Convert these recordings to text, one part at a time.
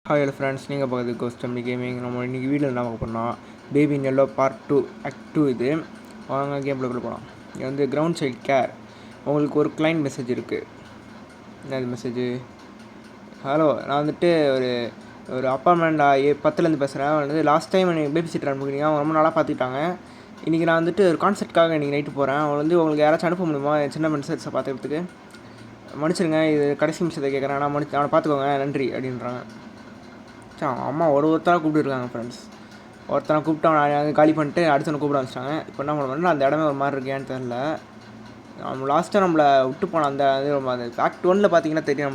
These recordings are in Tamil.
ஹாய் ஹலோ ஃப்ரெண்ட்ஸ், நீங்கள் பார்க்குறது கோஸ்ட் தமிழ் கேமிங். நம்ம இன்றைக்கி வீடியோ என்ன பார்க்க போகிறோம்னா பேபி இன் எல்லோ பார்ட் 2 ஆக்ட் 2 இது. வாங்க கேமில் கூட போகலாம். இது வந்து கிரவுண்ட் சைல்ட் கேர். உங்களுக்கு ஒரு கிளைண்ட் மெசேஜ் இருக்குது. என்னது மெசேஜு? ஹலோ, நான் வந்துட்டு ஒரு ஒரு அப்பார்ட்மெண்ட் 10லேருந்து பேசுகிறேன். வந்து லாஸ்ட் டைம் எனக்கு பேபி சிட்டர் அனுப்புகிறீங்க, அவங்க ரொம்ப நாளாக பார்த்துக்கிட்டாங்க. இன்றைக்கி நான் வந்துட்டு ஒரு கான்செர்ட்காக இன்றைக்கி நைட்டு போகிறேன். அவங்க வந்து உங்களுக்கு யாராச்சும் அனுப்ப முடியுமா என் சின்ன மெசேஜை பார்த்துக்கிறதுக்கு? மன்னிச்சிருங்க, இது கடைசி நிமிஷத்தை கேட்குறேன். நான் அவனை பார்த்துக்கோங்க, நன்றி அப்படின்றாங்க. அம்மா ஒருத்தராக கூப்பிட்டுருக்காங்க ஃப்ரெண்ட்ஸ். ஒருத்தனை கூப்பிட்டு அவனை காலி பண்ணிட்டு அடுத்தவனை கூப்பிட வச்சிட்டாங்க. இப்போ என்ன பண்ணுவோம்னா அந்த இடமே ஒரு மாதிரி இருக்கேன்னு தெரில. நம்ம லாஸ்ட்டாக நம்மளை விட்டு போன அந்த அது ஆக்ட் 1 பார்த்தீங்கன்னா தெரியும்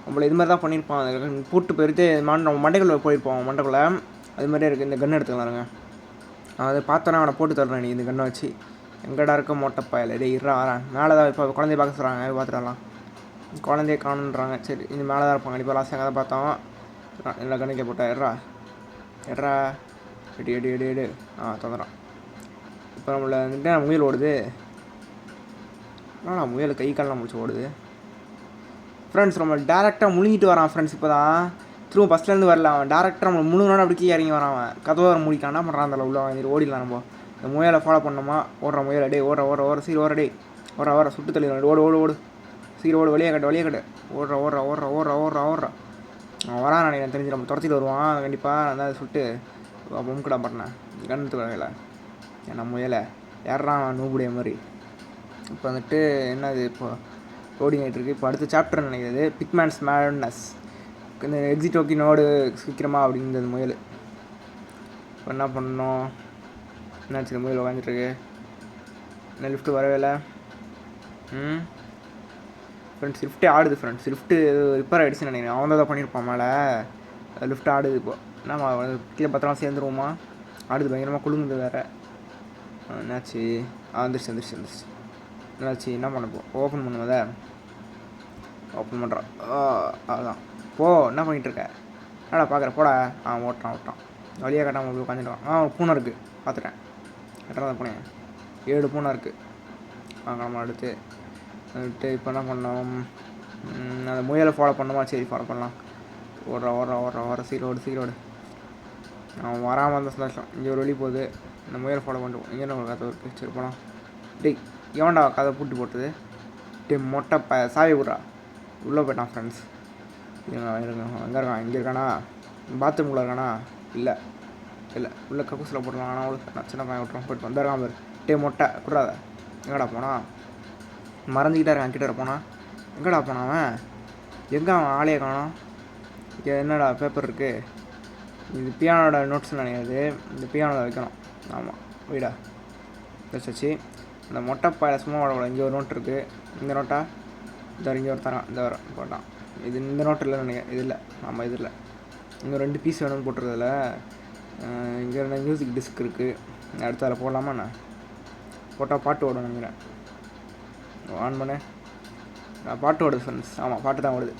நம்மளை இது மாதிரி தான் பண்ணியிருப்பான். அந்த கூட்டு போயிட்டு நம்ம மண்டைக்குள்ளே போயிருப்போம். மண்டைக்குள்ளே அது மாதிரியே இருக்குது. இந்த கன்று எடுத்துக்கலாங்க. அதை பார்த்தோன்னா அவனை போட்டு தர்றேன். நீ இந்த கன்னை வச்சு எங்கடா இருக்க மொட்டைப்பாயில் டே இருறா வரேன். மேலே தான் இப்போ குழந்தைய பார்க்க சொல்கிறாங்க. பார்த்துடலாம். குழந்தைய காணுன்றாங்க. சரி, இந்த மேலே தான் இருப்பாங்க. இப்போ லாஸ்ட் எங்கே தான் பார்த்தோம். எல்லா கணக்கே போட்டா எட்ரா எடு தந்துடுறான். இப்போ நம்மளை வந்துட்டு முயல் ஓடுது. முயல் கை காலெலாம் முடிச்சு ஓடுது ஃப்ரெண்ட்ஸ். நம்ம டேரெக்டாக முழுங்கிட்டு வரான் ஃப்ரெண்ட்ஸ். இப்போ தான் திரும்ப ஃபஸ்ட்லேருந்து வரல. அவன் டேரெக்டாக நம்மளை முழுங்கினோட அப்படி கீழே இறங்கி வரான். அவன் கதவை வர முடிக்கான். என்ன பண்ணுறான் அந்த உள்ள வாங்கிட்டு ஓடிடலாம். நம்ம இந்த முயலை ஃபாலோ பண்ணோமா? ஓடுற முயலை டே ஓடுற சீர் ஓடுற டே ஓடுற சுட்டு தள்ளி ஓடு சீர் ஓடு வெளியே கட்டு ஓடுற அவன் வரான். எனக்கு தெரிஞ்சு நம்ம துரத்திட்டு வருவான் கண்டிப்பாக. நான் தான் சுட்டு மும்கடா பண்ணேன் கண்ணுத்து வகையில். ஏன்னா முயலை யாரான் நூபுடைய மாதிரி. இப்போ வந்துட்டு என்னது இப்போ லோடிங் ஆகிட்டு இருக்குது. இப்போ அடுத்த சாப்டர் நினைக்கிறது பிக்மேன்ஸ் மேட்னஸ். இந்த எக்ஸிட் ஓகே நோடு சீக்கிரமா அப்படிங்கிறது முயல். இப்போ என்ன பண்ணோம்? என்னாச்சு? முயல் உட்காந்துட்டுருக்கு. என்ன லிஃப்ட்டு வரவே இல்லை. ஃப்ரெண்ட்ஸ் லிஃப்ட்டே ஆடுது ஃப்ரெண்ட்ஸ். லிஃப்ட்டு ரிப்பேர் ஆகிடுச்சுன்னு நினைக்கிறேன். அவன் தான் பண்ணியிருப்பான் மேலே. லிஃப்ட் ஆடுது. இப்போ நம்ம கீழே பத்திரமா சேர்ந்துருவோமா? ஆடுது பயங்கரமாக குழுங்குது வேறு. என்னாச்சு? வந்துருச்சு. என்னாச்சு? என்ன பண்ணப்போ ஓப்பன் பண்ணுவதை ஓப்பன் பண்ணுறான். அதுதான் போ. என்ன பண்ணிகிட்ருக்க? என்னடா பார்க்குற? போடா. ஓட்டுறான் வழியாக கட்டாமல் போய் உட்காந்துட்டான். பூனை இருக்குது பார்த்துட்டேன். கட்டுறதா பூனை 7 பூனை இருக்குது. நம்ம அடுத்து இப்போ என்ன பண்ணோம்? அந்த முயலை ஃபாலோ பண்ணோமா? சரி ஃபாலோ பண்ணலாம். ஓடுற சீரோடு அவன் வராமல் இருந்தால் சந்தோஷம். இங்கே ஒரு வழி போகுது. இந்த முயலை ஃபாலோ பண்ணுவோம். இங்கே என்ன கதை இருக்குது? சரி போகலாம். டேய் எவன்டா கதை பூட்டி போட்டது? மொட்டை சாவி விட்றா. உள்ளே போயிட்டான் ஃப்ரெண்ட்ஸ். இருங்க எங்கே இருக்கான்? இங்கே இருக்கானா? பாத்ரூம்குள்ளே இருக்கானா? இல்லை உள்ளே கக்கூசில் போட்டுருவான். ஆனால் அவ்வளோ சின்ன பையன் விட்டுருவான். போய்ட்டு வந்துருக்கான் பேர். மொட்டை குடுறாத. எங்கடா போனா? மறந்துக்கிட்டே இருக்கான். கிட்ட போனா எங்கடா போனான் அவன்? எங்கே அவன் ஆளையே காணோம்? என்னடா பேப்பர் இருக்குது? இது பியானோட நோட்ஸ்னு நினைக்கிறது. இந்த பியானோவில் வைக்கணும். ஆமாம் வீடா வச்சாச்சு. இந்த மொட்டைப்பாயில் சும்மா விடக்கூடாது. இங்கே ஒரு நோட் இருக்குது. இந்த நோட்டா இங்கே ஒரு தரான். இந்த வர போட்டான். இது இந்த நோட்டு இல்லைன்னு நினைக்கிறேன். இது இல்லை. ஆமாம் இது இல்லை. இன்னும் 2 பீஸ் வேணும்னு போட்டுருதில்ல. இங்கே 2 மியூசிக் டிஸ்க் இருக்குது. அடுத்து அதில் போடலாமா? நான் போட்டால் பாட்டு ஓடணும் நினைக்கிறேன். ஆன் பண்ணு. பாட்டு ஓடுது ஃப்ரெண்ட்ஸ். ஆமாம் பாட்டு தான் ஓடுது.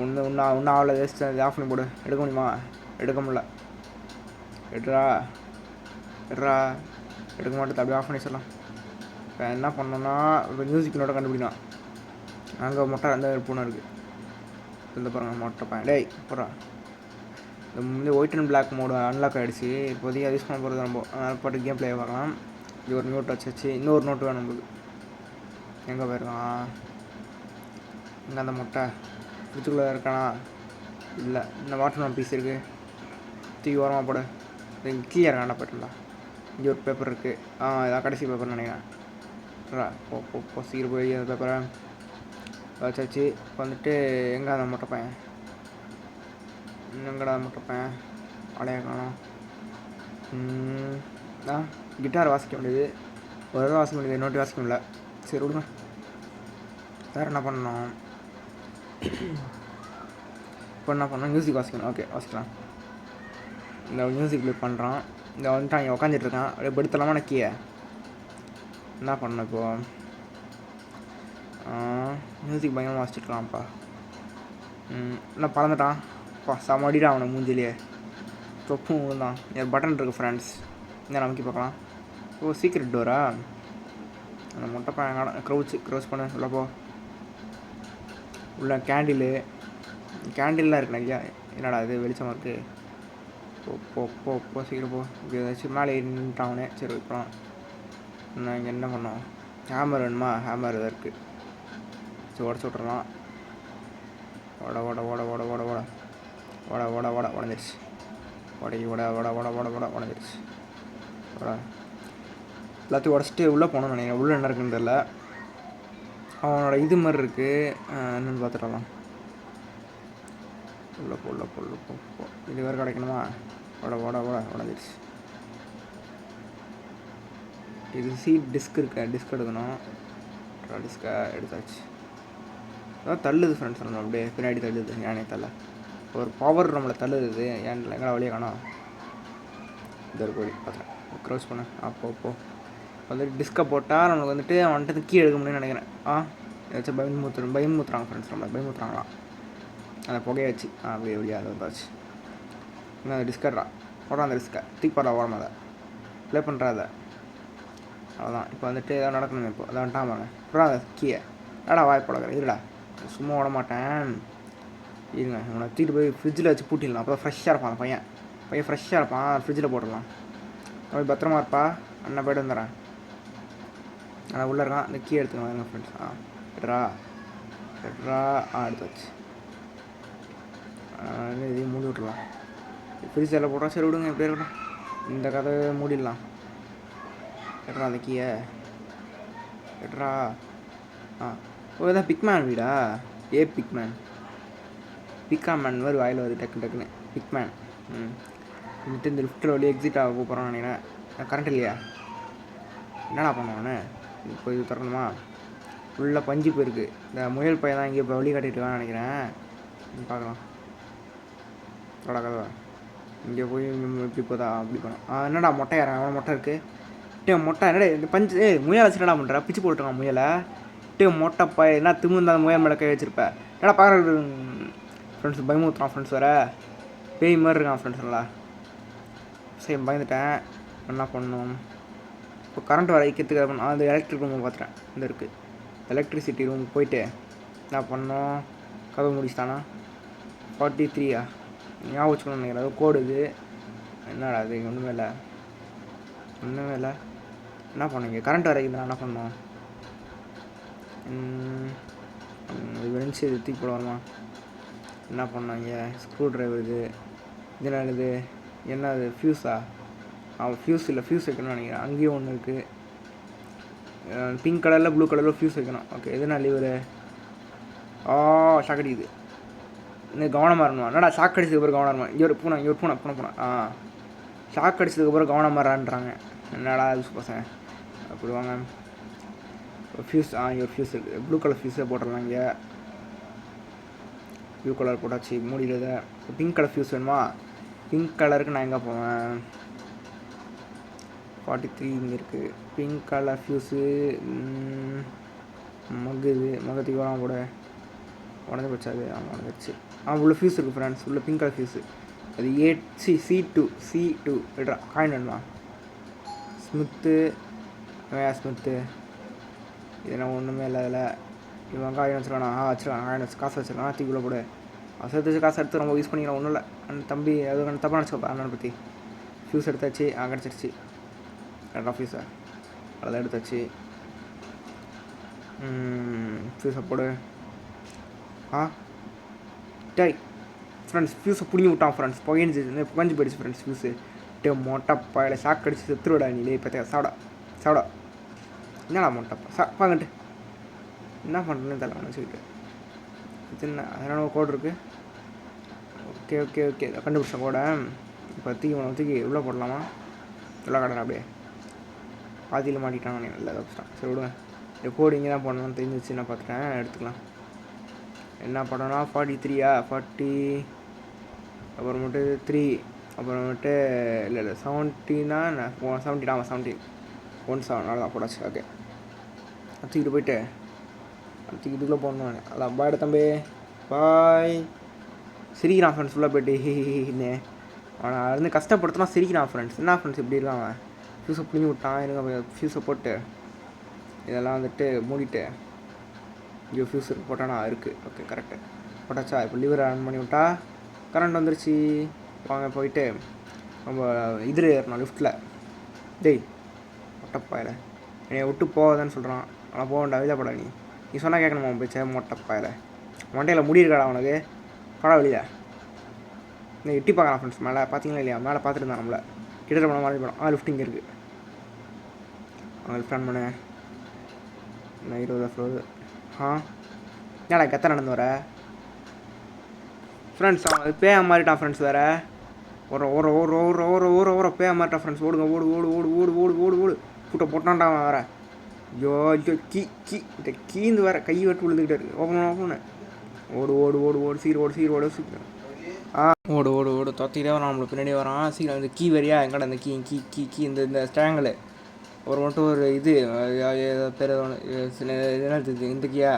இன்னும் ஆகலை. வேஸ்ட். அது ஆஃப் பண்ணி போடு. எடுக்க முடியுமா? எடுக்க முடியல. எடுக்க மாட்டேது. அப்படியே ஆஃப் பண்ணி சொல்லலாம். இப்போ என்ன பண்ணோன்னா இப்போ மியூசிக் நோட்டை கண்டுபிடிக்கலாம். அங்கே மொட்டை அந்த பூனை இருக்குது. இந்த பாருங்கள் மொட்டை பையன். டேய் போடுறா. இந்த white and black mode unlock ஆகிடுச்சு. இப்போதைக்கு யூஸ் பண்ண போகிறது நம்ம பாட்டு கேம் பிளே பார்க்கலாம். இது ஒரு நோட் வச்சாச்சு. இன்னொரு நோட்டு வேணும் நம்மளுக்கு. எங்கே போயிருக்கான்? இங்கே அந்த மொட்டை ஃப்ரிட்ஜுக்குள்ளே இருக்கானா? இல்லை. இந்த வாட்டர் பீஸ் இருக்குது. தூக்கி ஓரமாக போடு. இங்கே கீழே இருக்காண்டா போய்ட்டுங்களா? இங்கே ஒரு பேப்பர் இருக்குது. இதான் கடைசி பேப்பர்னு நினைக்கிறேன். போ சீக்கிரம் போய் அந்த பேப்பரை வச்சாச்சு. இப்போ வந்துட்டு எங்கே அந்த மொட்டை பையன்? எங்கடா மொட்டை பையன்? ஆளையா காணோம். கிட்டார் வாசிக்க முடியுது. ஒரு தடவை வாசிக்க முடியுது. நோட்டு வாசிக்க முடியல. சரி விடுங்க. வேறு என்ன பண்ணணும்? இப்போ என்ன பண்ணணும்? மியூசிக் வாசிக்கணும். ஓகே வாசிக்கலாம். இந்த மியூசிக் ப்ளே பண்ணுறான். இந்த வந்துட்டு அங்கே உட்காந்துட்ருக்கான். அப்படியே படுத்தலாமா? நக்கிய என்ன பண்ணணும் இப்போது? மியூசிக் பயங்கரமாக வாசிச்சுட்ருக்கான்ப்பா. என்ன பறந்துட்டான்? செம அடிடா அவனை மூஞ்சிலேயே. தொப்பும் விழுந்தான். என் பட்டன் இருக்குது ஃப்ரெண்ட்ஸ். இந்த நமக்கு பார்க்கலாம். Secret Dora? அந்த முட்டை பையன் க்ரௌச் பண்ண உள்ளப்போ உள்ள கேண்டிலு கேண்டில்லாம் இருக்கு நிறையா. என்னடா இது வெளிச்சமாக இருக்குது. போ போ போ போ சீக்கிரம் போ. இப்படி ஏதாச்சும் மேலே நின்றுட்டாங்கன்னே. சரி வைக்கலாம். நான் இங்கே என்ன பண்ணோம்? ஹேமர் வேணுமா? ஹேமர் இதாக இருக்குது. சரி உடச்சி விட்றலாம். ஓட ஓட ஓட ஓட ஓட ஓட ஓட ஓட ஓட உடஞ்சிருச்சு. உடக்கி ஓட ஓட ஓட ஓட ஓட உடஞ்சிருச்சு. ஓட எல்லாத்தையும் உடச்சிட்டு உள்ளே போகணும்னு நினைக்கிறேன். உள்ளே என்ன இருக்குன்னு தெரியல. அவனோட இது மாதிரி இருக்குது. என்னென்னு பார்த்துடலாம். உள்ள போ உள்ள போ உள்ள போ போ. இது வேறு கிடைக்கணுமா? ஓட ஓட ஓட உடஞ்சிருச்சு. இது சீட் டிஸ்க் இருக்கு. டிஸ்க் எடுக்கணும். டிஸ்கை எடுத்தாச்சு. அதான் தள்ளுது ஃப்ரெண்ட்ஸ். நம்ம அப்படியே பின்னாடி தள்ளுது. யானே தள்ள ஒரு பவர் நம்மளை தள்ளுது. ஏன் எங்கடா வழியாக காணோம். இந்த ஒரு வழி பார்த்துறேன். க்ரோஸ் பண்ண அப்போ அப்போ வந்துட்டு டிஸ்கை போட்டால் நம்மளுக்கு வந்துட்டு அவன்கிட்ட கீழே எடுக்க முடியும்னு நினைக்கிறேன். ஏதாச்சும் பயமுறுத்துறாங்க ஃப்ரெண்ட்ஸ். நம்மளை பயமுறுத்துறாங்களாம் அந்த புகையை வச்சு. அப்படி எப்படியா அதை வந்தாச்சு. இன்னும் அந்த டிஸ்கட்ரா போடுறான். அந்த டிஸ்கை தூக்கி போடுறா. ஓரமாக அதை ப்ளே பண்ணுறாத. அவ்வளோதான். இப்போ வந்துட்டு எதாவது நடக்கணும். இப்போ அதான் வந்துட்டான். அப்புறம் அதை கீழே ஏடா வாய் போடக்கிறேன். இருடா சும்மா விட மாட்டேன். இருங்க இவனை தூக்கிட்டு போய் ஃப்ரிட்ஜில் வச்சு பூட்டிடலாம். அப்போ ஃப்ரெஷ்ஷாக இருப்பான் அந்த பையன் ஃப்ரெஷ்ஷாக இருப்பான். ஃப்ரிட்ஜில் போட்டுடலாம். அப்படி பத்திரமா இருப்பா. அண்ணன் போய்ட்டு வந்துடுறேன். ஆனால் உள்ளே இருக்கான். இந்த கீ எடுத்துக்கலாம் எங்கள் ஃப்ரெண்ட்ஸ். எட்ரா எட்ரா எடுத்தாச்சு. இதையும் மூடி விட்ருலாம். ஃப்ரிட்ஜில் போடுறோம். சரி விடுங்க எப்படி இருக்கட்டும். இந்த கதை மூடிடலாம். எட்ரா அந்த கீயை எட்ரா. ஓ இதான் பிக்மேன் வீடா? பிக்மேன் பிக்காமேன் மாதிரி வாயில் வருது டக்கு டக்குன்னு. பிக்மேன். வந்துட்டு இந்த லிஃப்ட்டில் வழியாக எக்ஸிட் ஆக போகிறான்னு நினைக்கிறேன். கரண்ட் இல்லையா? என்னடா பண்ணுவானே. இப்போ இது திறக்கணுமா? ஃபுல்லாக பஞ்சு போயிருக்கு. இந்த முயல் பையன் தான் இங்கே இப்போ வழி காட்டிட்டுருக்கான்னு நினைக்கிறேன். பார்க்கலாம். தொடா கதவா இங்கே போய் இப்படி போதா அப்படி போனோம். என்னடா மொட்டை யாரா? அவன் மொட்டை இருக்குது. மொட்டை என்னடா இந்த பஞ்சு முயலை வச்சு என்னடா பண்ணுறா? பிச்சு போட்டுருக்கான் முயலை. மொட்டை பையன் என்ன திமுந்தா முயல் மேலே கை வச்சுருப்பேன். என்னடா பார்க்குறது ஃப்ரெண்ட்ஸ். பயமுறுத்துறான் ஃப்ரெண்ட்ஸ். வேறு பேய் மாதிரி இருக்கான் ஃப்ரெண்ட்ஸ். நல்லா சரி பயந்துட்டேன். என்ன பண்ணணும் இப்போ? கரண்ட் வர வைக்கிறதுக்கு அந்த எலக்ட்ரிக் ரூம் பார்த்துட்டேன். இந்த இருக்குது எலக்ட்ரிசிட்டி ரூம். போயிட்டு என்ன பண்ணோம்? கதவு முடிச்சுட்டானா? 43 ஞாபகம் வச்சுக்கணும்னு நினைக்கிறேன். அது கோடு இது. என்னடா அது? ஒன்றுமே இல்லை என்ன பண்ணுங்க? கரண்ட் வர வைக்கிறதுனா என்ன பண்ணோம்? இது வெறிஞ்சு இது தூக்கி போடுவாருமா? என்ன பண்ணாங்க? ஸ்க்ரூ ட்ரைவர் இது என்னது? என்ன அது? ஃப்யூஸா? ஃப்யூஸ் இல்லை. ஃப்யூஸ் வைக்கணும்னு நினைக்கிறேன். அங்கேயும் ஒன்று இருக்குது. பிங்க் கலரில் ப்ளூ கலரில் ஃப்யூஸ் வைக்கணும். ஓகே எதுனா லிவரு? ஷாக் அடிக்குது. இன்னும் கவனமாக இருக்கணும். என்னடா ஷாக் அடிச்சதுக்கு அப்புறம் கவனம் இருமா? இங்கே ஒரு பூனை ஷாக் அடிச்சதுக்கு அப்புறம் கவனமாக இருறான்றாங்க. என்னடா யூஸ் பசங்க அப்படி வாங்க. ஃப்யூஸ் இங்கே ஒரு ஃப்யூஸ் இருக்குது. ப்ளூ கலர் ஃப்யூஸை போட்டுடலாம். இங்கே ப்ளூ கலர் போட்டாச்சு. மூடியில் பிங்க் கலர் ஃப்யூஸ் வேணுமா? பிங்க் கலருக்கு நான் எங்கே போவேன்? 43 இங்கே இருக்குது. Pink colour Fuse. மகத்துக்கு வரான் கூட உடஞ்சி போச்சாது. உடஞ்சிருச்சு. உள்ள ஃப்யூஸ் இருக்குது ஃப்ரெண்ட்ஸ். உள்ள பிங்க் கலர் ஃப்யூஸு. அது C2 விட்றா. காயின் வேணுமா? ஸ்மித்து இதெல்லாம் ஒன்றுமே இல்லை. அதில் இவன் காயின் வச்சுருக்கானா? வச்சுருக்கான். காயின் வச்சு காசு வச்சுருக்கான். தீக்குள்ளே போட சேர்த்து வச்சு காசு எடுத்து ரொம்ப யூஸ் பண்ணிக்கலாம். ஒன்றும் இல்லை. அந்த தம்பி அது தப்பாக நினச்சிக்கப்பா அண்ணனை பற்றி. ஃப்யூஸ் எடுத்தாச்சு. கிடச்சிருச்சு. கரெக்டாக ஃப்யூஸா அதெல்லாம் எடுத்தாச்சு. ஃப்யூஸை போடு. டேய் ஃப்ரெண்ட்ஸ் ஃப்யூஸை பிடிங்கி விட்டான் ஃப்ரெண்ட்ஸ். புகஞ்சு போயிடுச்சு ஃப்ரெண்ட்ஸ் ஃப்யூஸு. மொட்டை பாயில் ஷாக் அடிச்சு செத்துருவிடா நீலே. இப்போ சாப்பிடா என்னடா மொட்டைப்பா பாங்கட்டு என்ன பண்ணுறேன்னு தெரியல நினச்சிக்கிட்டு. இது என்ன அதனால கோடு இருக்குது. ஓகே கண்டுபிடிச்ச கோடை. இப்போ தூக்கி உள்ளே போடலாமா? உள்ளே கடை அப்படியே பாதியில் மாட்டிட்டான். இல்லை தப்பிச்சிட்டான். சரி விடுங்க. இந்த கோடு இங்கே தான் போடணும்னு தெரிஞ்சிச்சு. நான் பார்த்துட்டேன். எடுத்துக்கலாம். என்ன படம்னா 43 அப்புறமேட்டு 3 அப்புறமேட்டு இல்லை 17 17 அவ்வளோதான் போடாச்சு. ஓகே தூக்கிட்டு போயிட்டு இதுக்குள்ளே போடணும். அதான் பாய்டா தம்பி பாய். சிரிக்கிறான் ஃப்ரெண்ட்ஸ். ஃபுல்லாக போய்ட்டு ஹின்னு அவனை இருந்து கஷ்டப்படுத்தினா சிரிக்கிறான் ஃப்ரெண்ட்ஸ். என்ன ஃப்ரெண்ட்ஸ் இப்படி இருக்கான் அவன்? ஃப்யூஸை பிடிங்கி விட்டான். எனக்கு ஃப்யூஸை போட்டு இதெல்லாம் வந்துட்டு மூடிட்டு இங்கே ஃப்யூஸ் போட்டானா இருக்குது. Okay correct. போட்டாச்சா? இப்போ லிவர் ஆன் பண்ணி விட்டா கரண்ட் வந்துருச்சு. வாங்க போயிட்டு நம்ம இதில் ஏறணும் லிஃப்ட்டில். டேய் மொட்டைப்பாயில் என்னை விட்டு போகாதான்னு சொல்கிறான். ஆனால் போக வேண்டாம், வெளியே போடா. நீ சொன்னால் கேட்கணுமா போயிச்சே மொட்டைப்பாயில்? மண்டையில் முடி இருக்காடா அவனுக்கு, படா வெளியே. இந்த எட்டி பார்க்கலாம் ஃப்ரெண்ட்ஸ். மேலே பார்த்தீங்களா இல்லையா? மேலே பார்த்துட்டு இருந்தான் நம்மளை. கிட்டத்தட்ட போன மாதிரி போனோம். லிஃப்ட் இங்கே இருக்குது. அவங்க லிஃப்ட் ஆன் பண்ணு. நான் 20 ஃப்ளோரு. ஏடா கத்த நடந்து வர ஃப்ரெண்ட்ஸ்? அவன் பேய மாறிட்டான் ஃப்ரெண்ட்ஸ். வேறு ஒரு பேய மாறிட்டான் ஃப்ரெண்ட்ஸ். ஓடுங்க, ஓடு ஓடு ஓடு ஓடு ஓடு ஓடு ஓடு. கூட்ட போட்டான்டா அவன் வேறு. ஐயோ ஐயோ இந்த கீந்து வேறு கை வெட்டு விழுந்துக்கிட்டே இருக்குது. ஓப்பன் ஓடு ஓடு ஓடு ஓடு சீர் ஓடு சீர் ஓடு சீக்கிரம். ஓடு ஓடு ஓடு தொத்திக்கிட்டே வரான். நம்மளுக்கு பின்னாடி வரான். சீக்கிரம் இந்த கீ வரியா எங்கடா? இந்த கீ இந்த ஸ்ட்ராங்கில் ஒரு மட்டும் ஒரு இது பேர் என்ன இருக்குது? இந்த கீயா?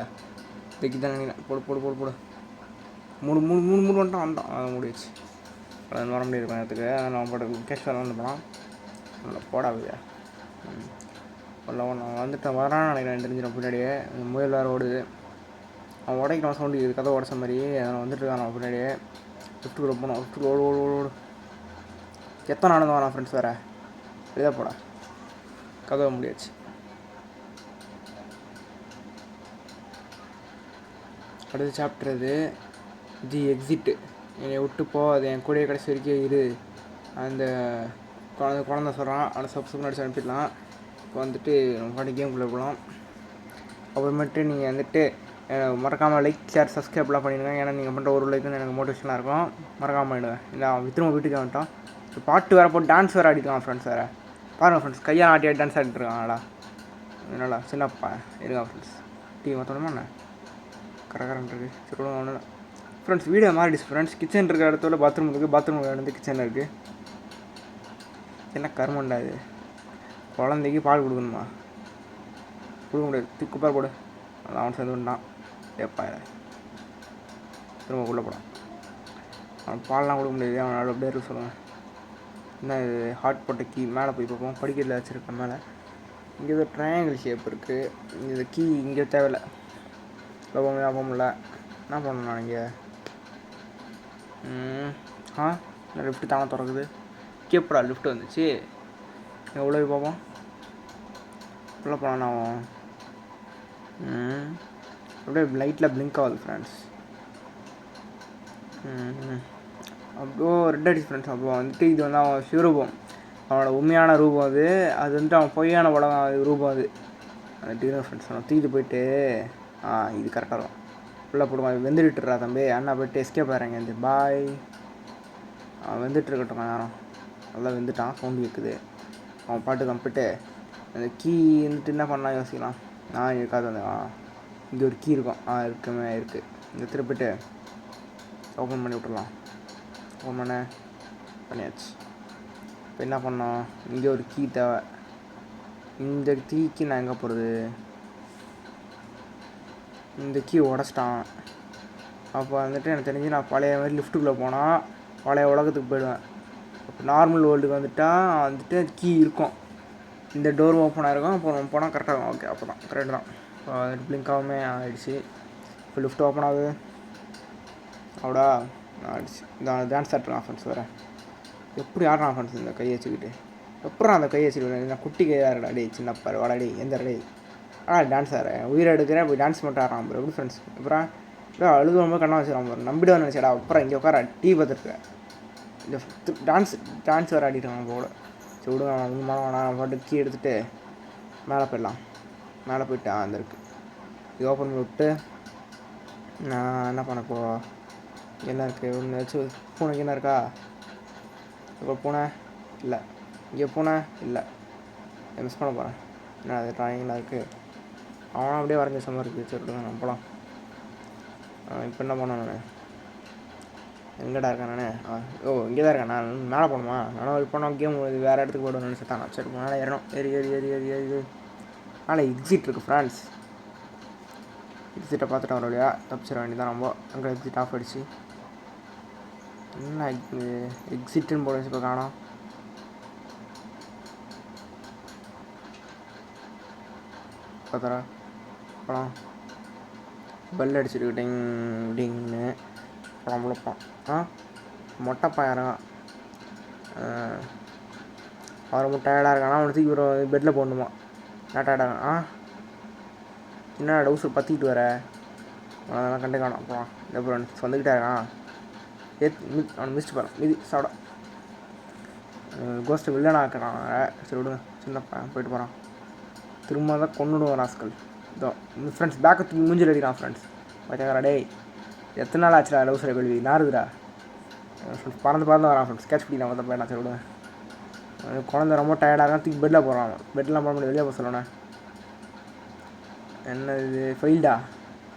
இந்த கீ தான் நினைக்கிறேன். போடு போடு போடு போடு. மூணு மூணு மூணு மூணு வந்துட்டான் வந்தான். அதை முடிச்சு அது வர முடியாது நேரத்துக்கு. நான் போட்டு கேஷ் வந்து போனான். நல்லா போடாது. இல்லை நான் வந்துட்டேன் வரான்னு நினைக்கிறேன். தெரிஞ்சிடும் பின்னாடியே. முயல் வேறு ஓடுது. அவன் உடைக்கணும் சவுண்டு இது கதை உடச்ச மாதிரி. அவன் வந்துட்டு இருக்கான் அவன் பின்னாடியே. லிஃப்ட்டுக்குள்ளே போனோம். லிஃப்ட்டுக்குள்ள ஓடு ஓடு ஓடு. எத்தனை நடந்து வரான் ஃப்ரெண்ட்ஸ் வேறு. இதாக போடா கதவை முடியாச்சு. அடுத்த சாப்டர் இது எக்ஸிட்டு. என்னை விட்டு போ, அது என் கூடயே கடைசி வரைக்கும் இரு. அந்த குழந்தை சொல்கிறான். அதை சப்ஸ்கிரைப் அடிச்சு அனுப்பிடலாம். இப்போ வந்துட்டு நம்ம பாட்டு கேம்குள்ளே போகலாம். அப்புறமேட்டு நீங்கள் வந்துட்டு மறக்காமல் லைக் ஷேர் சப்ஸ்கிரைப்லாம் பண்ணிடுங்க. ஏன்னா நீங்கள் பண்ணுற ஒரு லைக் வந்து எனக்கு மோட்டிவேஷனாக இருக்கும். மறக்காமல் பண்ணிவிடுவேன். இல்லை அவன் திரும்ப வீட்டுக்கு வந்துட்டான். பாட்டு வேறு போட்டு டான்ஸ் வேறு ஆடிட்டுருக்கான் ஃப்ரெண்ட்ஸ். வேறு பாருங்கள் ஃப்ரெண்ட்ஸ், கையால் ஆட்டி டான்ஸ் ஆடிட்டுருக்காங்களா? என்னடா சின்னப்பா இருக்கா ஃப்ரெண்ட்ஸ்? டிவி மற்றோமா என்ன கரெக்டாக இருக்குது. சரி விடுங்க ஒன்று ஃப்ரெண்ட்ஸ். வீடியோ மாறிடுச்சு ஃப்ரெண்ட்ஸ். கிச்சன் இருக்கிற இடத்துல பாத்ரூம் இருக்குது. பாத்ரூம் வந்து கிச்சனில் இருக்குது. என்ன கருமண்டா இது? குழந்தைக்கு பால் கொடுக்கணுமா? கொடுக்க முடியாது. குப்பை போடு. அதான் அவன் சேர்ந்து விட்டான். எப்பா திரும்ப உள்ளே போடான். அவன் பால்லாம் கொடுக்க முடியாது. அவனால் அப்படியே இருக்கு சொல்லுவேன். என்ன இது? ஹாட் போட்ட கீ. மேலே போய் பார்ப்போம். படிக்கிறதுல வச்சுருக்கேன் மேலே. இங்கே ஏதோ ட்ரையாங்கிள் ஷேப் இருக்குது. இந்த கீ இங்கே தேவையில்லை. போக முடியல. என்ன பண்ணணும் நான் இங்கே? இந்த லிஃப்ட்டு தானே திறக்குது. கேப்படா லிஃப்ட்டு வந்துச்சு. எவ்வளோ பார்ப்போம். உள்ளே போனால் நான் அப்படியே லைட்டில் பிளிங்க் ஆகுது ஃப்ரெண்ட்ஸ். அப்போ ரெட் அடிச்சு ஃப்ரெண்ட்ஸ். அப்போ வந்துட்டு இது வந்து அவன் சிவரூபம், அவனோட உண்மையான ரூபம். அது வந்துட்டு அவன் பொய்யான உலகம் ரூபம். அது டிகிரி ஃப்ரெண்ட்ஸ். அவன் தூக்கிட்டு போயிட்டு இது கரெக்டாக இருக்கும். உள்ளே போடுவான். வெந்துட்டுறா தம்பி. அண்ணா போய்ட்டு எஸ்கேப் ஆகிறாங்க. இந்த பாய் அவன் வெந்துட்டு இருக்கட்டும் நேரம். நல்லா வெந்துட்டான். சவுண்டு கேட்குது. அவன் பாட்டு கம்பிட்டு அந்த கீ வந்துட்டு என்ன பண்ணலாம் யோசிக்கலாம். இருக்காது. அந்த இங்கே ஒரு கீ இருக்கும். இருக்குமே இருக்குது. இந்த திருப்பிட்டு ஓப்பன் பண்ணி விட்டுடலாம். ஓப்பன் பண்ணியாச்சு. இப்போ என்ன பண்ணோம்? இங்கே ஒரு கீ தேவை. இந்த கீக்கு நான் எங்கே போகிறது? இந்த கீ உடச்சிட்டான். அப்போ வந்துட்டு எனக்கு தெரிஞ்சு நான் பழைய மாதிரி லிஃப்ட்டுக்குள்ளே போனால் பழைய உலகத்துக்கு போயிடுவேன். இப்போ நார்மல் வேர்ல்டுக்கு வந்துட்டு கீ இருக்கும். இந்த டோர் ஓப்பன் ஆகிருக்கும். அப்போ நம்ம போனால் கரெக்டாக இருக்கும். ஓகே, அப்போ தான் கரெக்டு தான். வந்துட்டு பிளிங்காகவுமே ஆகிடுச்சு. இப்போ லிஃப்ட் ஓப்பன் ஆகுது. அவ்வளோடா ஆகிடுச்சு. இந்த டான்ஸ் ஆடுறான் ஃப்ரெண்ட்ஸ். வேறு எப்படி ஆடுறான் ஃப்ரெண்ட்ஸ் இந்த கையை வச்சுக்கிட்டு? எப்படா அந்த கையை வச்சுக்கிட்டு? நான் குட்டி கையாக இருக்கடா. டே சின்னப்பாரு வாடா. எந்த டே டான்ஸ் ஆடுறேன். உயிரை எடுக்கிறேன். போய் டான்ஸ் மட்டும் ஆடுறான் ப்ரோ. எப்படி ஃப்ரெண்ட்ஸ்? அப்புறம் அழுது ரொம்ப கண்ணா வச்சுருவான் ப்ரோ. நம்பிடுவேன் நினச்சடா. அப்புறம் இங்கே உட்கார டீ பார்த்துருக்கேன். இந்த டான்ஸ் வேறு ஆடிட்டுருக்கான் போல. சரி விடுங்க. நான் பாட்டு கீ எடுத்துகிட்டு மேலே போயிடலாம். மேலே போயிட்டு அந்த இருக்குது. இது ஓப்பன் பண்ணி விட்டு நான் என்ன பண்ண இப்போ? என்ன இருக்குது? ஒன்று ஏதாச்சும் பூனைக்கு என்ன இருக்கா? இப்போ பூனை இல்லை. இங்கே பூனை இல்லை. மிஸ் பண்ண போகிறேன். என்ன அது ட்ராயிங்லாம் இருக்குது. அவனும் அப்படியே வரைஞ்ச சமம் இருக்குது. சரி விடுங்க நம்ம போகலாம். இப்போ என்ன பண்ணேன் நான்? எங்கடா இருக்கேன் நான்? இங்கே தான் இருக்கேன். நான் மேலே போகணுமா? நானும் போனோம் கேம் வேறு இடத்துக்கு போய்டுவேன்னு நினச்சிட்டான். சரி மேலே ஏறணும். ஏறி மேலே எக்ஸிட் இருக்குது ஃப்ரெண்ட்ஸ். எக்ஸிட்டை பார்த்துட்டு வர வழியா தப்பிச்சிட வேண்டியதான். நம்ம அங்கே எக்ஸிட் ஆஃப் ஆகிடுச்சு. என்ன எக்ஸிட்டுன்னு போட வச்சு இப்போ காணோம். பார்த்தரா போகலாம். பெல் அடிச்சுட்டு டிங் டிங்னு குழம்புலப்பான். மொட்டை பையன் அவர் ரொம்ப டயர்டாக இருக்கானா, அவனை தூக்கி ஒரு பெட்டில் போடணுமா. நான் டயர்டாக என்ன டவுசர் பற்றிக்கிட்டு வர அதெல்லாம் கண்டு காணும். அப்புறம் அப்புறம் வந்துக்கிட்டே இருக்கான். அவனை மிஸ்ட் போகிறான் மீதி சாப்பிட கோஸ்ட்டு வில்லனா இருக்கிறான். சரி விடுங்க, சின்னப்பா போயிட்டு போகிறான். திரும்ப தான் கொண்டுடுவான் ராஸ்கல். இதோ ஃப்ரெண்ட்ஸ் பேக்கை தூக்கி மூஞ்சில் அடிக்கிறான். ஃப்ரெண்ட்ஸ் பார்த்தாரா டேய், எத்தனை நாள் ஆச்சுடா டவுசரை கழுவி நாருதுடா. பறந்து வரான். ஃப்ரெண்ட்ஸ் கேட்ச் பிடிக்கலாம் வந்து போயிடலாம். சரி விடுங்க. குழந்தை ரொம்ப டயர்டாக தூக்கி பெட்டில் போகிறான். பெட்லாம் போட முடியாது, வெளியே போக சொல்லணே. என்ன இது ஃபெயில்டா,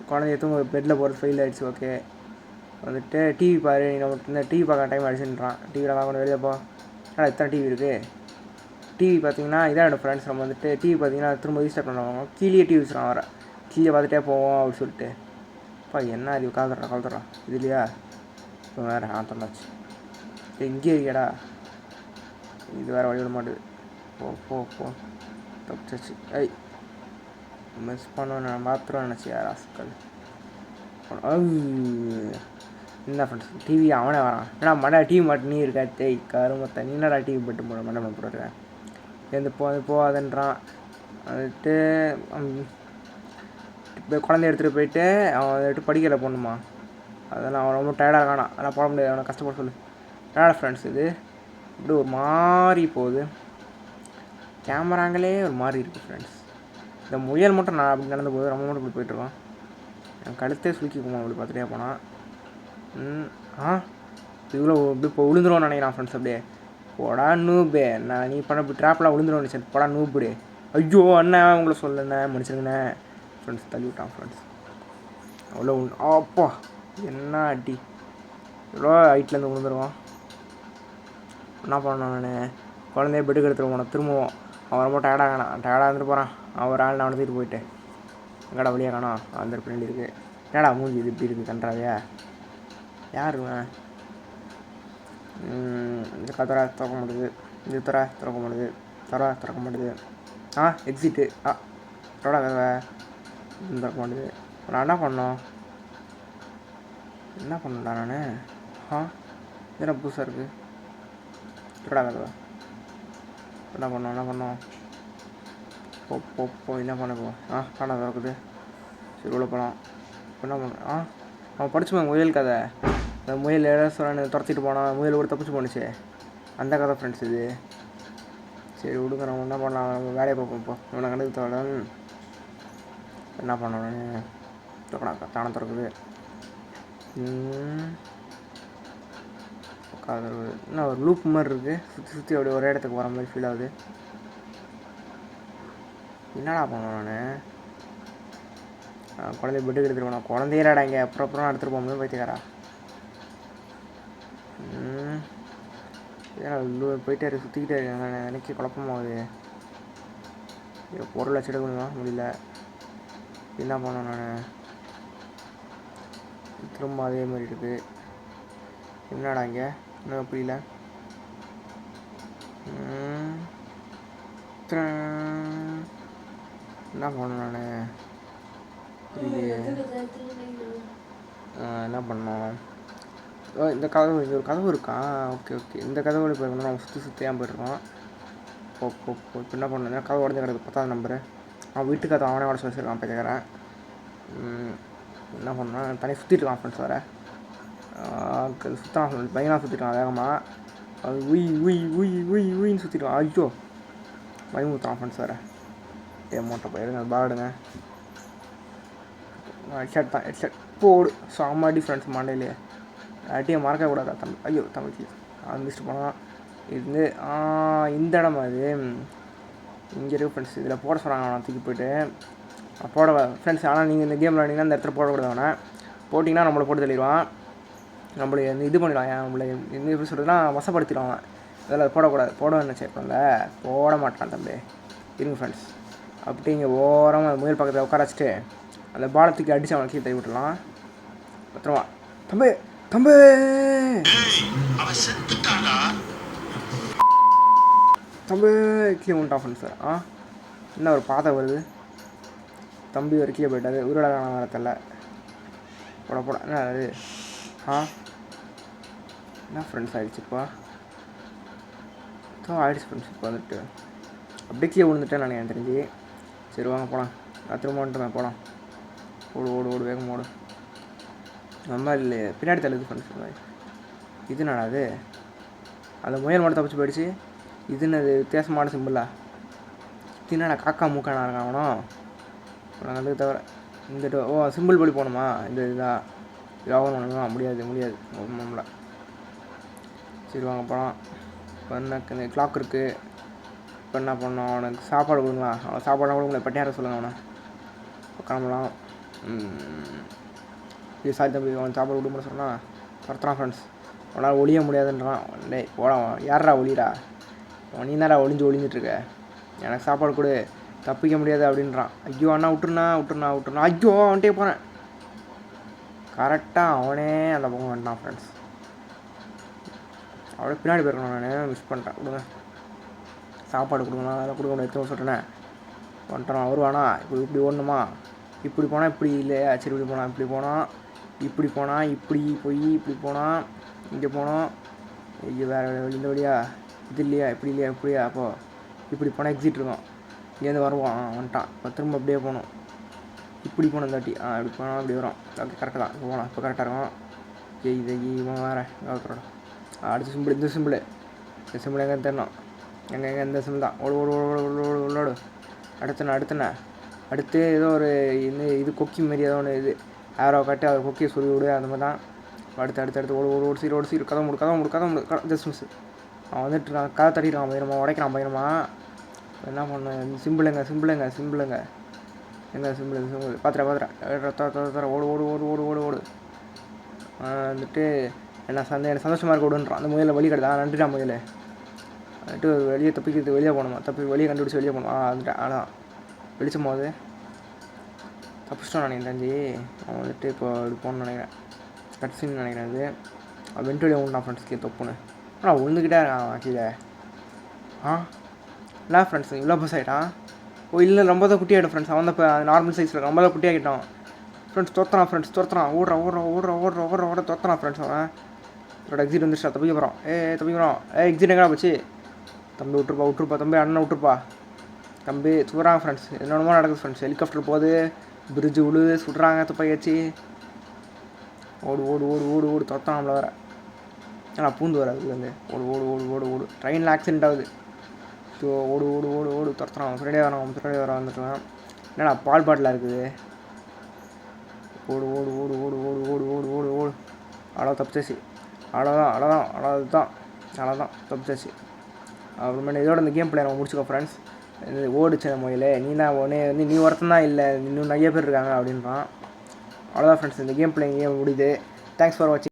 குழந்தைய தூங்க பெட்டில் போகிறது ஃபெயில் ஆகிடுச்சு. ஓகே வந்துட்டு டிவி பாரு, நீ நமக்கு இந்த டிவி பார்க்க டைம் ஆகிடுச்சுன்றான். டிவியில் பார்க்கணும், வெளியே போ. இத்தனை டிவி இருக்குது. டிவி பார்த்தீங்கன்னா இதான் என்னோடய ஃப்ரெண்ட்ஸ். நம்ம வந்துட்டு டிவி பார்த்தீங்கன்னா திரும்ப ரீஸ்டார்ட் பண்ணுவாங்க. கீழே டிவி வச்சுருவான். வர கீழே பார்த்துட்டே போவோம் அப்படின்னு சொல்லிட்டு. என்ன இது கலந்துடுறான் இது இல்லையா. இப்போ வேறு தந்தாச்சு. இங்கே இருக்கியாடா, இது வேறு வழி விட மாட்டுது. போ தப்பிச்சாச்சு. மிஸ் பண்ணுவேன் நான் மாத்திரம் நினச்சியா ராஸ்கல். என்ன ஃப்ரெண்ட்ஸ் டிவி அவனே வரான். ஏன்னா மண்டை டிவி மட்டும் நீ இருக்கா தேய் கருமத்தை நீ என்னடா டிவி போட்டு போட மண்டை போட்டுருக்கேன். எந்த போகாதுன்றான். வந்துட்டு இப்போ குழந்தைய எடுத்துகிட்டு போயிட்டு அவன் வந்துட்டு படிக்கலை போடணுமா. அதெல்லாம் அவன் ரொம்ப டயர்டாக காணான். அதெல்லாம் போட முடியாது, அவனை கஷ்டப்பட சொல்லு. என்னடா ஃப்ரெண்ட்ஸ் இது இப்படி ஒரு மாதிரி போகுது. கேமராங்களே ஒரு மாதிரி இருக்குது ஃப்ரெண்ட்ஸ். இந்த முயல் மட்டும் நான் அப்படி நடந்து போகுது, ரொம்ப மட்டும் இப்படி போயிட்டுருக்கோம். என் கழுத்தே சுருக்கி போமா அப்படி பார்த்துட்டே போனான். இவ்வளோ இப்படி இப்போ விழுந்துருவோன்னு நினைக்கிறான் ஃப்ரெண்ட்ஸ். அப்படியே போடா நூபே, நான் நீ பண்ண இப்படி ட்ராப்லாம் விழுந்துருவோன்னு சரி போடா நூபுடு. ஐயோ அண்ணன் உங்களை சொல்லண்ணே மன்னிச்சிருங்கண்ணே. ஃப்ரெண்ட்ஸ் தள்ளி விட்டான் ஃப்ரெண்ட்ஸ். அவ்வளோ அப்பா என்ன அடி, எவ்வளோ ஹைட்லேருந்து விழுந்துருவான். என்ன பண்ணான் நான் குழந்தைய பெட்டுக்கு எடுத்துகிட்டு போனேன். திரும்பவும் அவன் ரொம்ப டயர்டாக இருந்துட்டு போகிறான். அவன் ஒரு ஆள் நான் வந்துட்டு போயிட்டு எங்கடா வழியாக காணோம். அந்த பின்னாடி இருக்குது. என்னடா மூஞ்சி இது இப்படி இருக்குது கன்றாவியா யாருங்க. இந்த கதற திறக்க மாட்டேது, இது திறக்க மாட்டேது, திறக்க மாட்டேது. எக்ஸிட்டு தொடா கதவை திறக்க மாட்டேது. நான் என்ன பண்ணடா நான். இதெல்லாம் புதுசாக இருக்குது. தொடா கதவை என்ன பண்ணோம் போ என்ன பண்ண போ. காணா திறக்குது. சரி உள்ள போகலாம். என்ன பண்ண அவன் படிச்சுமா முயல் கதை. அந்த முயல் ஏதாவது சொல்ல துரத்திட்டு போனான். முயல் கூட தப்பிச்சு போணுச்சு. அந்த கதை ஃப்ரெண்ட்ஸ் இது. சரி விடுங்க, நம்ம என்ன பண்ணலாம், நம்ம வேலையை பார்ப்போம். இப்போ இவனை கண்டுக்கு தவிர என்ன பண்ணணும். தானே திறக்குது. என்ன ஒரு லூப் மாதிரி இருக்குது. சுற்றி அப்படியே ஒரே இடத்துக்கு வர மாதிரி ஃபீல் ஆகுது. என்னடா பண்ணுவேன் நான். குழந்தைய பெட்டுக்கு எடுத்துகிட்டு போனேன். குழந்தையடா இங்கே அப்புறம் எடுத்துகிட்டு போக முடியும் பைத்தியக்காரா. போயிட்டே சுற்றிக்கிட்டே இருக்கேன். நான் எனக்கு குழப்பமாகுது. பொருள் வச்சு எடுக்கணுமா முடியல. என்ன பண்ணேன் நான். திரும்ப அதே மாதிரி இருக்குது. என்னடா இங்கே இன்னும் புரியல. என்ன பண்ணேன் நான் புரியலையே. என்ன பண்ணோம். இந்த கதவு, இங்கே ஒரு கதவு இருக்கா. ஓகே இந்த கதவு இப்போ நம்ம சுற்றியாக போயிட்டுருக்கோம். இப்போ என்ன பண்ணேன். கதவு உடஞ்சு கிடக்கு 10வது நம்பரு. அவன் வீட்டுக்கு அதை அவனே உடச்சு வச்சுருக்கான் பையக்காரன். என்ன பண்ணான் தனியாக சுற்றிட்டு இருக்கான் ஃப்ரெண்ட்ஸ். வர சுற்றான் பையனாக சுற்றிட்டான் வேகமாக. அது உயின்னு சுற்றிட்டான். ஐயோ பயமுறுத்தான் ஃப்ரெண்ட்ஸ். வர மோட்டை போயிடுங்க பாடுங்க. ஹெட்ஷாட் தான் ஹெட்ஷாட் போடு சாமாடி ஃப்ரெண்ட்ஸ் மண்டையிலே அட்டியை மறக்கக்கூடாதா தம்பி. ஐயோ தம்பிக்கு அது மிஸ்ட்டு போனான். இது இந்த இடம் அது இங்கே இருக்குது ஃப்ரெண்ட்ஸ். இதில் போட சொல்கிறாங்க. அவனை தூக்கி போய்ட்டு போட ஃப்ரெண்ட்ஸ். ஆனால் நீங்கள் இந்த கேம் விளாண்டிங்கன்னா இந்த இடத்துல போடக்கூடாது. அவனை போட்டிங்கன்னா நம்மளை போட்டு தள்ளிடுவான். நம்மளை இது பண்ணிடுவான். நம்மளை என்ன எப்படி சொல்கிறதுனா வசப்படுத்திடுவாங்க. அதில் போடக்கூடாது. போடுவேன்னு சேர்க்கல போட மாட்டான் தம்பி. இருங்க ஃப்ரெண்ட்ஸ். அப்படி இங்கே ஓரமாக முயல் பக்கத்தில் உட்கார வச்சுட்டு அந்த பாலத்துக்கு அடித்து அவனை கீழே தள்ளி விட்டுடலாம். பத்திரமா தம்பி தம்பி தம்பி கீழே விட்டான் ஃப்ரெண்ட்ஸ். என்ன ஒரு பாதை வருது. தம்பி ஒரு கீழே போயிட்டாரு. உருளை காண வரத்தில்ல. போட என்ன அது என்ன ஃப்ரெண்ட்ஸ் ஆகிடுச்சுப்பா ஆகிடுச்சு ஃப்ரெண்ட்ஸ் இப்போ வந்துட்டு அப்படியே கீழே விழுந்துட்டேன் நான் எனக்கு தெரிஞ்சு. சரி வாங்க போகலாம். நான் திரும்ப வந்துட்டு போகலாம். ஓடு வேகம் ஓடு. ரொம்ப இல்லை பின்னாடி தள்ளுது ஃப்ரெண்ட்ஸ். இது என்னடா அது அந்த முயல் மட்டும் தப்பிச்சு போயிடுச்சு. இது என்னது வித்தியாசமான சிம்பிளா? இது என்னடா காக்கா மூக்கானா இருக்கான் அதுக்கு தவிர இந்த சிம்பிள் படி போகணுமா? இந்த இதுதான் யோகம் பண்ணணுமா? முடியாது நம்மள. சரி வாங்க போகலாம். இப்போ எனக்கு இந்த கிளாக் இருக்குது. இப்போ என்ன பண்ணோம்? அவனுக்கு சாப்பாடு கொடுங்களா? அவன் சாப்பாடு கொடுங்களா? பட்டியார சொல்லுங்கள் அவனை. இப்போ கிளம்பலாம். இது சாரி தம்பி அவன் சாப்பாடு கொடுக்கணும்னு சொன்னால் துரத்துறான் ஃப்ரெண்ட்ஸ். அவனால் ஒழிய முடியாதுன்றான். டேய் போடா யாரா ஒளிடா? நீ தான்டா ஒளிஞ்சிட்ருக்க. எனக்கு சாப்பாடு கொடு, தப்பிக்க முடியாது அப்படின்றான். ஐயோ அண்ணா விட்டுருண்ணா. ஐயோ அவன்கிட்டே போகிறேன். கரெக்டாக அவனே அந்த பக்கம் வந்துட்டான் ஃப்ரெண்ட்ஸ். அவளே பின்னாடி போயிருக்கணும். நான் மிஸ் பண்ணிட்டேன். கொடுங்க சாப்பாடு கொடுங்கண்ணா. அதெல்லாம் கொடுக்கணும் எடுத்து சொல்லிட்டேனே. வந்துட்டோம் வருவானா? இப்படி ஓடணுமா? இப்படி போனால் இப்படி இல்லையா? சரி இப்படி போனால் இப்படி போய் இப்படி போனால் இங்கே போனோம். ஐயோ வேறு இந்த வழியா? இது இல்லையா? இப்படியா? அப்போது இப்படி போனால் எக்ஸிட் இருக்கும். இங்கேருந்து வருவான். வந்துட்டான். இப்போ திரும்ப அப்படியே போகணும். இப்படி போகணும் இந்த வாட்டி. இப்படி போனால் அப்படி வரும். ஓகே கரெக்டாக தான் போகலாம். இப்போ கரெக்டாக இருக்கும். இவன் வேறு அடுத்த சிம்பிள். இந்த சிம்பிள் எங்கே தெரியணும். எங்கே இந்த சிம்பிள் தான். ஓடு. அடுத்து ஏதோ ஒரு இது கொக்கி மாரி ஏதோ ஒன்று இது ஆரோ காட்டி அதை கொக்கியை சொல்லி விடு. அந்த மாதிரி தான். அடுத்து ஓடு சீர் கதை மூடு ஜஸ்ட் மிஸ். அவன் வந்துட்டு நான் கதை தட்டிடுறான். பயணமா உடைக்கிறான். பயணமா என்ன பண்ண? சிம்பிள் எங்கே சிம்பிள் பார்த்துறேன். ஓடு வந்துட்டு எனக்கு சந்தோஷமாக இருக்க விடுன்றான். அந்த முயலில் வழி கிடையாது. நன்றிடா முயல். வந்துட்டு வெளியே தப்பிக்கிறது வெளியே போகணுமா? வெளியே கண்டுபிடிச்சி வெளியே போகணுமா? வந்துட்டேன். ஆனால் வெளிச்சம் போது தப்பிச்சிட்டோம் நான் தெரிஞ்சு. அவன் வந்துட்டு இப்போ இப்படி போகணுன்னு நினைக்கிறேன். கட்சின்னு நினைக்கிறேன். அது வென்ட்டுவெளியே உண்டான் ஃப்ரெண்ட்ஸ்க்கு தொப்புன்னு. ஆனால் விழுந்துக்கிட்டே இருக்கான் கீழே. இல்லை ஃப்ரெண்ட்ஸ் இவ்வளோ பஸ் ஆகிட்டான். இல்லை ரொம்ப தான் குட்டி ஆகிடும் ஃப்ரெண்ட்ஸ். அவன் தான் இப்போ நார்மல் சைஸில் ரொம்ப தான் குட்டி ஆகிட்டான் ஃப்ரெண்ட்ஸ். துரத்துறான். ஓடுற துரத்துறான் ஃப்ரெண்ட்ஸ். அவன் இதோட எக்ஸிட் வந்துருச்சா? தப்பிக்கிறோம். எக்ஸிட் எங்கடா போச்சு? தம்பி விட்டுருப்பா தம்பி. அண்ணன் விட்டுருப்பா தம்பி. சுடுறாங்க ஃப்ரெண்ட்ஸ். என்னென்னமோ நடக்குது ஃப்ரெண்ட்ஸ். ஹெலிகாப்டர் போகுது, பிரிட்ஜு விழுது, சுடுறாங்க துப்பாக்கி. ஓடு துரத்தான் நம்மள வர. ஆனால் பூந்து வர அதுலேருந்து. ஓடு. ட்ரெயினில் ஆக்சிடென்ட் ஆகுது. ஓடு துரத்துறான். பின்னாடியே வர வந்துட்டுருக்கான். என்னடா பால் பாட்டிலாக இருக்குது. ஓடு. அவ்வளோ தப்பிச்சாச்சு. அவ்வளோதான் தப்பிச்சாச்சு. அப்புறமேட்டு இதோட இந்த கேம் பிளே நம்ம முடிச்சுக்கோ ஃப்ரெண்ட்ஸ். இது ஓடிச்சு அந்த முயல். நீ ஒருத்தன் தான் இல்லை, இன்னும் நிறைய பேர் இருக்காங்க அப்படின்றான். அவ்வளோதான் ஃப்ரெண்ட்ஸ். இந்த கேம் பிளே முடியுது. தேங்க்ஸ் ஃபார் வாட்சிங்.